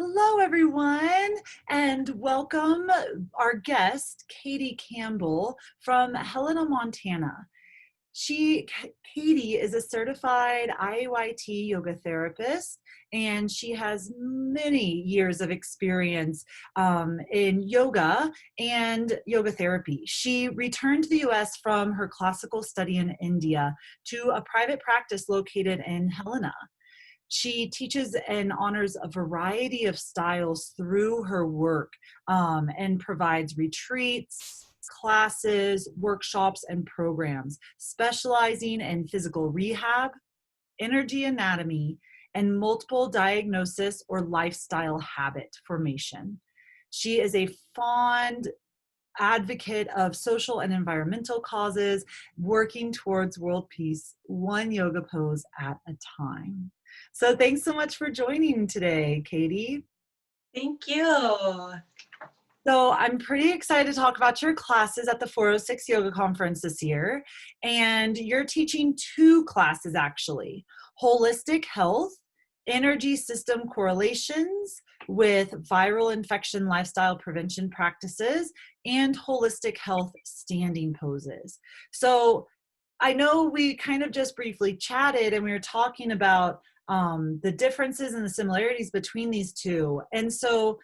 Hello, everyone, and welcome our guest, Katie Campbell from Helena, Montana. Katie is a certified IYT yoga therapist, and she has many years of experience in yoga and yoga therapy. She returned to the US from her classical study in India to a private practice located in Helena. She teaches and honors a variety of styles through her work and provides retreats, classes, workshops, and programs, specializing in physical rehab, energy anatomy, and multiple diagnosis or lifestyle habit formation. She is a fond advocate of social and environmental causes, working towards world peace, one yoga pose at a time. So thanks so much for joining today, Katie. Thank you. So I'm pretty excited to talk about your classes at the 406 Yoga Conference this year. And you're teaching two classes actually: holistic health, energy system correlations with viral infection lifestyle prevention practices, and holistic health standing poses. So I know we kind of just briefly chatted and we were talking about the differences and the similarities between these two. And so,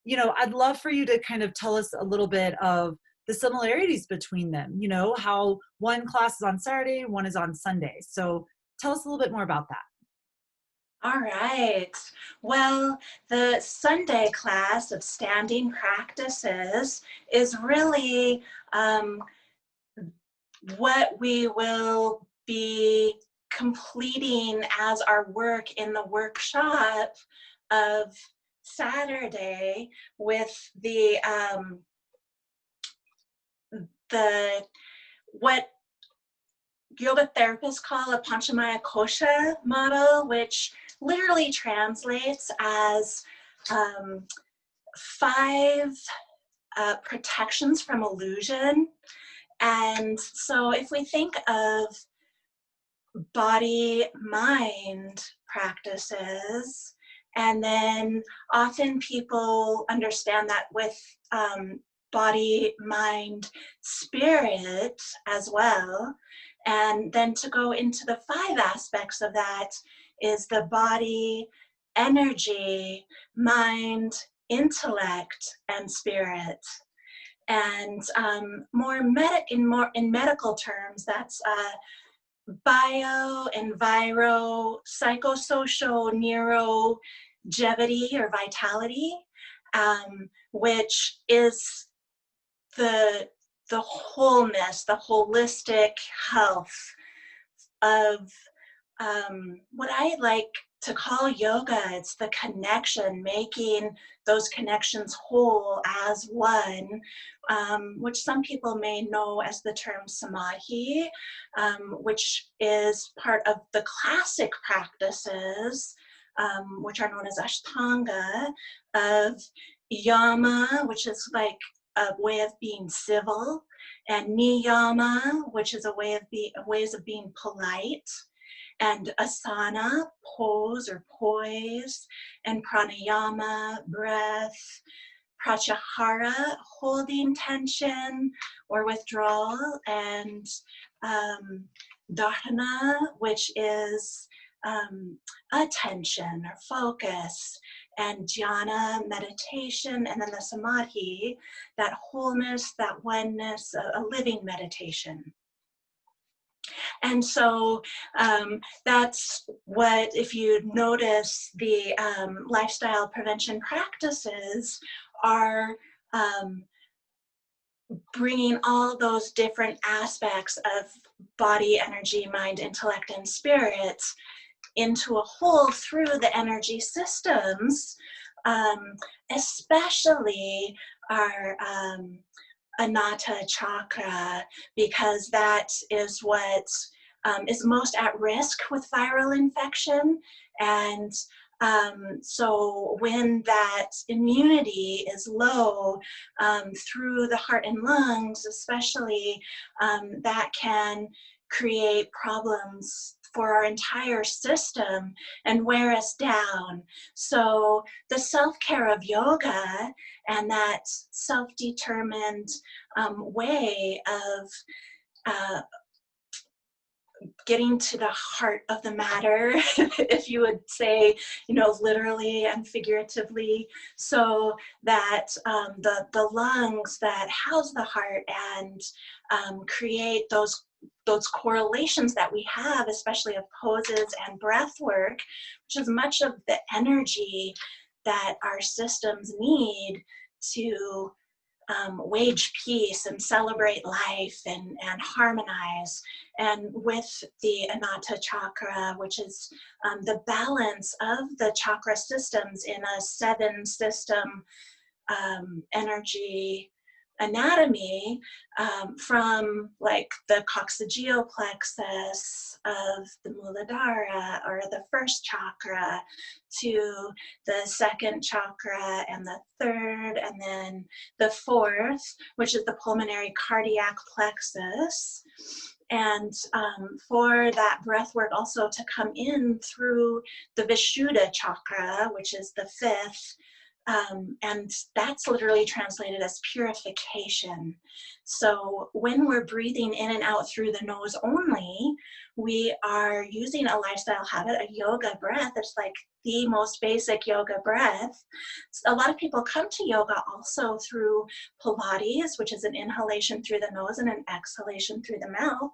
I'd love for you to kind of tell us a little bit of the similarities between them, how one class is on Saturday, one is on Sunday. So tell us a little bit more about that. All right. Well, the Sunday class of standing practices is really what we will be completing as our work in the workshop of Saturday with the what yoga therapists call a Panchamaya Kosha model, which literally translates as 5 protections from illusion. And so if we think of body-mind practices, and then often people understand that with body, mind, spirit as well. And then to go into the 5 aspects of that is the body, energy, mind, intellect, and spirit. And in medical terms, that's bio, enviro, psychosocial, neurogevity or vitality, which is the wholeness, the holistic health of what I like to call yoga. It's the connection, making those connections whole as one, which some people may know as the term samadhi, which is part of the classic practices, which are known as Ashtanga, of yama, which is like a way of being civil, and niyama, which is ways of being polite, and asana, pose or poise, and pranayama, breath, pratyahara, holding tension or withdrawal, and dharana, which is attention or focus, and jhana, meditation, and then the samadhi, that wholeness, that oneness, a living meditation. And so that's what, if you notice, the lifestyle prevention practices are bringing all those different aspects of body, energy, mind, intellect, and spirit into a whole through the energy systems, especially our Anahata chakra, because that is what is most at risk with viral infection. And so when that immunity is low through the heart and lungs, especially, that can create problems for our entire system and wear us down. So the self-care of yoga and that self-determined way of getting to the heart of the matter, if you would say, literally and figuratively, so that the lungs that house the heart and create those correlations that we have, especially of poses and breath work, which is much of the energy that our systems need to wage peace and celebrate life and harmonize. And with the Anahata chakra, which is the balance of the chakra systems in a 7-system energy anatomy, from like the coccygeal plexus of the Muladhara or the first chakra to the second chakra and the third, and then the fourth, which is the pulmonary cardiac plexus. And for that breath work also to come in through the Vishuddha chakra, which is the fifth, and that's literally translated as purification. So when we're breathing in and out through the nose only, we are using a lifestyle habit, a yoga breath. It's like the most basic yoga breath. A lot of people come to yoga also through Pilates, which is an inhalation through the nose and an exhalation through the mouth.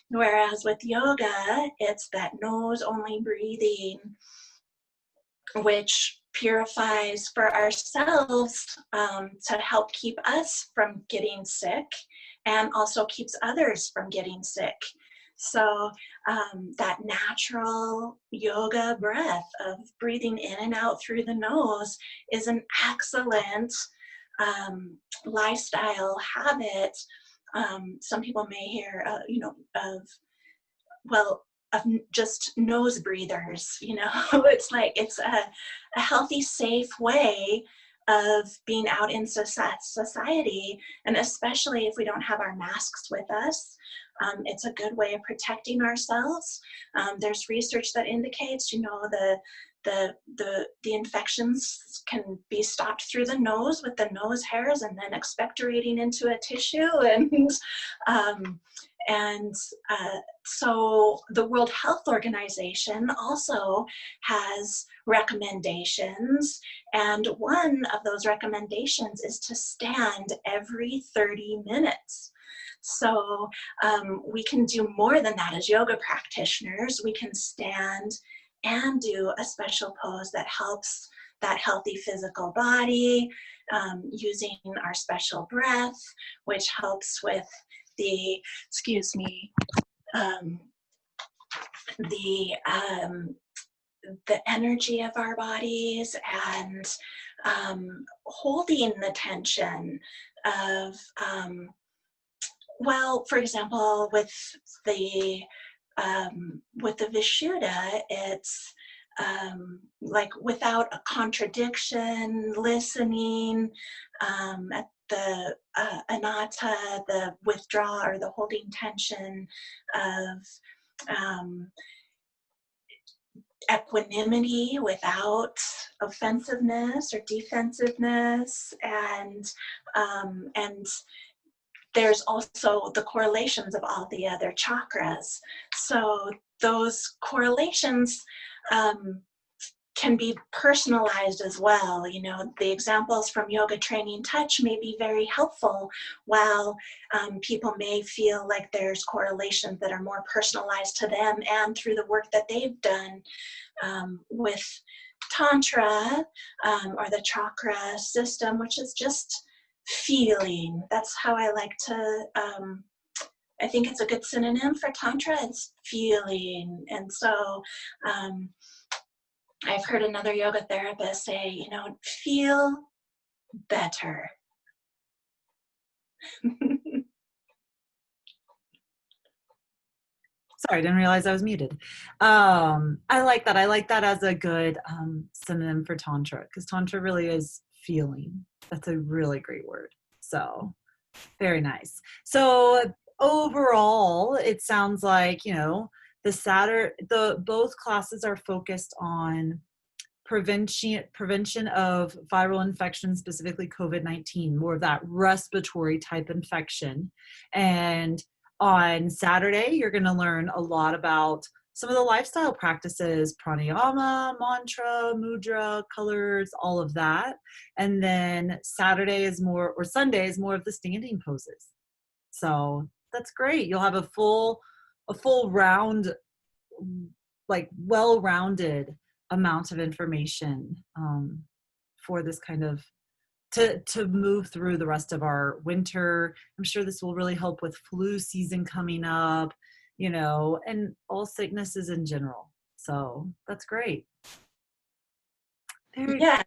Whereas with yoga, it's that nose only breathing, which purifies for ourselves to help keep us from getting sick and also keeps others from getting sick. So that natural yoga breath of breathing in and out through the nose is an excellent lifestyle habit. Some people may hear, of just nose breathers, it's like it's a healthy, safe way of being out in society, and especially if we don't have our masks with us, it's a good way of protecting ourselves. There's research that indicates, the infections can be stopped through the nose with the nose hairs and then expectorating into a tissue, and so the World Health Organization also has recommendations, and one of those recommendations is to stand every 30 minutes. So we can do more than that as yoga practitioners. We can stand and do a special pose that helps that healthy physical body, using our special breath, which helps with the, the energy of our bodies, and holding the tension of, for example, with the Vishuddha, it's like without a contradiction, listening, at the anatta, the withdrawal or the holding tension of equanimity without offensiveness or defensiveness, and there's also the correlations of all the other chakras. So those correlations can be personalized as well. The examples from Yoga Training Touch may be very helpful, while people may feel like there's correlations that are more personalized to them and through the work that they've done with Tantra, or the chakra system, which is just feeling. That's how I like to, I think it's a good synonym for Tantra, it's feeling. And so I've heard another yoga therapist say, feel better. Sorry, I didn't realize I was muted. I like that. I like that as a good synonym for Tantra, because Tantra really is feeling. That's a really great word. So very nice. So overall, it sounds like, The both classes are focused on prevention of viral infection, specifically COVID-19, more of that respiratory type infection. And on Saturday, you're going to learn a lot about some of the lifestyle practices, pranayama, mantra, mudra, colors, all of that. And then Sunday is more of the standing poses. So that's great. You'll have a full round, like well-rounded amount of information for this kind of to move through the rest of our winter. I'm sure this will really help with flu season coming up, and all sicknesses in general. So that's great. Very Yeah,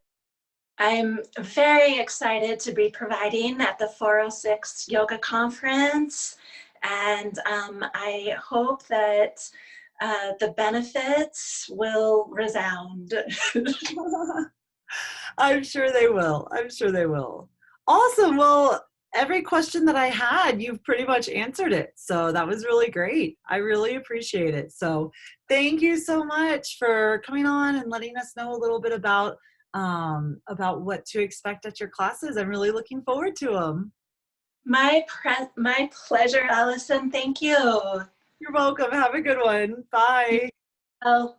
I'm very excited to be providing at the 406 Yoga Conference, and I hope that the benefits will resound. I'm sure they will. I'm sure they will. Awesome. Well, every question that I had, you've pretty much answered it. So that was really great. I really appreciate it. So thank you so much for coming on and letting us know a little bit about what to expect at your classes. I'm really looking forward to them. My pleasure, Allison. Thank you. You're welcome. Have a good one. Bye. Oh.